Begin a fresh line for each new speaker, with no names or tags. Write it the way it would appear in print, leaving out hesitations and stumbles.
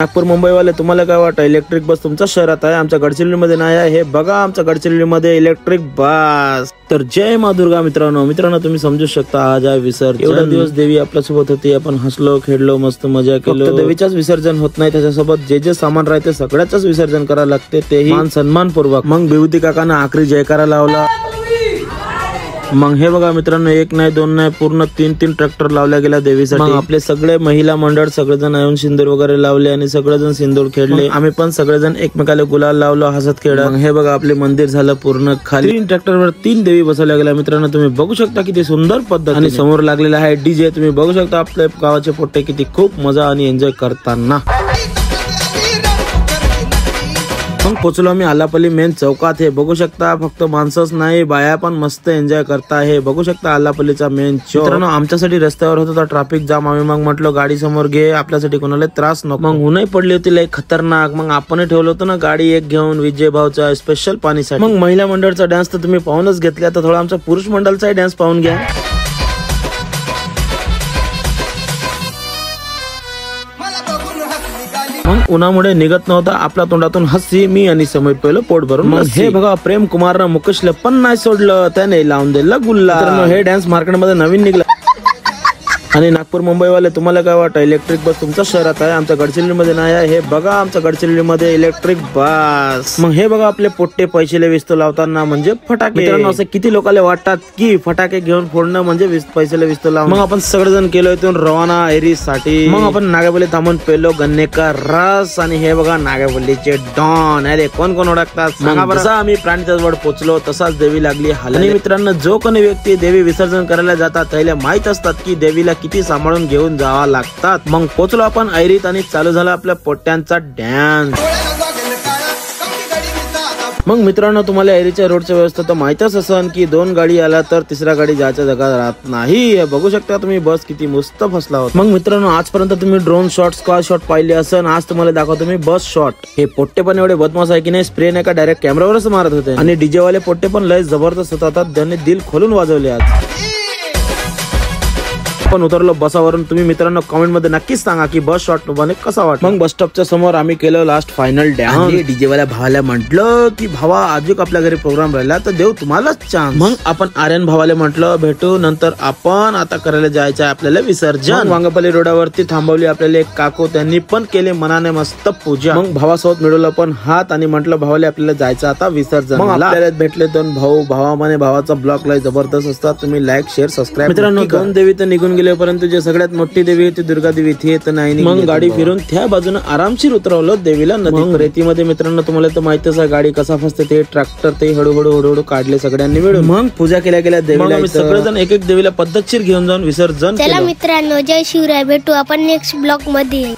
नागपूर मुंबईवाले तुम्हाला काय वाटतं इलेक्ट्रिक बस तुमच्या शहरात आहे, आमच्या गडचिरोलीमध्ये नाही आहे। हे बघा आमच्या गडचिरोलीमध्ये इलेक्ट्रिक बस। तर जय माँ दुर्गा मित्रांनो तुम्ही समजू शकता आज आहे विसर्जन। एवढा दिवस देवी आपल्यासोबत होती, आपण हसलो खेळलो मस्त मजा केलो। देवीच्याच विसर्जन होत नाही, त्याच्यासोबत जे जे सामान राहते सगळ्याच विसर्जन करायला लागते, तेही मान सन्मान पूर्वक। मग विभूती काकांना आखरी जयकारा लावला। मग हे बघा मित्रांनो, एक नाही दोन नाही पूर्ण तीन ट्रॅक्टर लावल्या गेल्या देवीसाठी। मग आपले सगळे महिला मंडळ सगळेजण येऊन सिंदूर वगैरे लावले आणि सगळेजण सिंदूर खेळले। आम्ही पण सगळेजण एकमेकाला गुलाल लावलो हसत खेळत। मग हे बघा आपले मंदिर झालं पूर्ण खाली। 3 ट्रॅक्टरवर 3 देवी बसवल्या गेल्या मित्रांनो, तुम्ही बघू शकता किती सुंदर पद्धत। आणि समोर लागलेला आहे डीजे, तुम्ही बघू शकता आपल्या गावाचे पोट्टे किती खूप मजा आणि एन्जॉय करताना। मग पोचलो आम्ही आलापल्ली मेन चौकात। हे बघू शकता फक्त माणसंच नाही बाया पण मस्त एन्जॉय करता। हे बघू शकता आलापल्लीचा मेन चौक। मित्रांनो आमच्यासाठी रस्त्यावर होत होता ट्रॅफिक जाम, आम्ही मग म्हटलो गाडी समोर घे, आपल्यासाठी कोणाला त्रास नको। मग ऊनही पडली होती लय खतरनाक। मग आपण ठेवलं होतं ना गाडी एक घेऊन विजय भाऊचा स्पेशल पाणीसाठी। मग महिला मंडळचा डान्स तर तुम्ही पाहूनच घेतला, तर थोडा आमचा पुरुष मंडळचाही डान्स पाहून घ्या। मग उन्हामुळे निघत नव्हता आपल्या तोंडातून हसी, मी आणि समीर पहिलं पोट भरून। मग हे बघा प्रेम कुमारनं मुकेशला पण नाही सोडलं, त्याने लावून दिला गुल्ला। हे डान्स मार्केटमध्ये नवीन निघला। आणि नागपूर मुंबईवाले तुम्हाला काय वाटतं इलेक्ट्रिक बस तुमच्या शहरात आहे, आमच्या गडचिरोलीमध्ये नाही आहे। हे बघा आमच्या गडचिरोलीमध्ये इलेक्ट्रिक बस। मग हे बघा आपले पोट्टे पैशाले विस्तू लावताना म्हणजे फटाके। मित्रांनो असं किती लोकांना वाटतात की फटाके घेऊन फोडणं म्हणजे पैशाला विस्तू लावणं। मग आपण सगळेजण गेलो इथून रवाना एरीसाठी। मग आपण नागाबल्ली थांबून पेलो गन्ने का रस। आणि हे बघा नागाबल्लीचे डॉन, अरे कोण कोण ओळखतात सांगा बरं। जसा आम्ही प्राणीच्या जवळ पोहोचलो तसाच देवी लागली हालत। मित्रांनो जो कोणी व्यक्ती देवी विसर्जन करायला जातात त्याला माहित असतात की देवीला किती सांभाळून घेऊन जावा लागतात। मग पोचलो आपण ऐरीत आणि चालू झाला आपल्या पोट्ट्यांचा डान्स। मग मित्रांनो तुम्हाला ऐरीच्या रोडच्या व्यवस्था तर माहितच असन की 2 गाडी आला तर तिसऱ्या गाडी जायच्या जागा राहत नाही। हे बघू शकता तुम्ही बस किती मस्त फसला होता। मग मित्रांनो आजपर्यंत तुम्ही ड्रोन शॉट स्क्वाड शॉट पाहिले असन, आज तुम्हाला दाखवतो मी बस शॉट। हे पोट्टे पण एवढे बदमाश आहे की नाही, स्प्रे नाही का डायरेक्ट कॅमेरावरच मारत होते। आणि डीजे वाले पोट्टे पण लय जबरदस्त होतात, ज्यांनी दिल खोलून वाजवले आज। आपण उतरलो बसावरून, तुम्ही मित्रांनो कमेंट मध्ये नक्कीच सांगा की बस शॉट मध्ये कसा वाटला। मग बस स्टॉपच्या समोर आम्ही केलं लास्ट फायनल डान्स। डीजे वाल्या भावाला म्हटलं की भावा आजूक आपल्या घरी प्रोग्राम राहिला तर देऊ तुम्हालाच चान्स। मग आपण आर्यन भावाला म्हटलं भेटू नंतर, आपण आता करायला जायचं आपल्याला विसर्जन। वांगपल्ली रोडावरती थांबवली आपल्याला एक काकू, त्यांनी पण केले मनाने मस्त पूजा। मग भावासोबत मिळवलं पण हात आणि म्हटलं भावाला आपल्याला जायचं आता विसर्जन। आपल्याला भेटले 2 भाऊ, भावामाने भावाचा ब्लॉग लय जबरदस्त असतात, तुम्ही लाईक शेअर सबस्क्राईब। मित्रांनो 2 देवी तर निघून गेले, परंतु जे सगळ्यात मोठी देवी होती दुर्गा देवी ती येत नाही। मग गाडी फिरून त्या बाजूने आरामशीर उतरवलं देवीला नदी रेतीमध्ये। मित्रांनो तुम्हाला तर माहितच आहे गाडी कसा फसते, ते ट्रॅक्टर ते हळूहळू काढले सगळ्यांनी मिळून। मग पूजा केल्या गेल्या देवीला, सगळेजण एक देवीला पद्धतशीर घेऊन जाऊन विसर्जन केलं।
चला मित्रांनो जय शिवराय, भेटू आपण नेक्स्ट ब्लॉग मध्ये।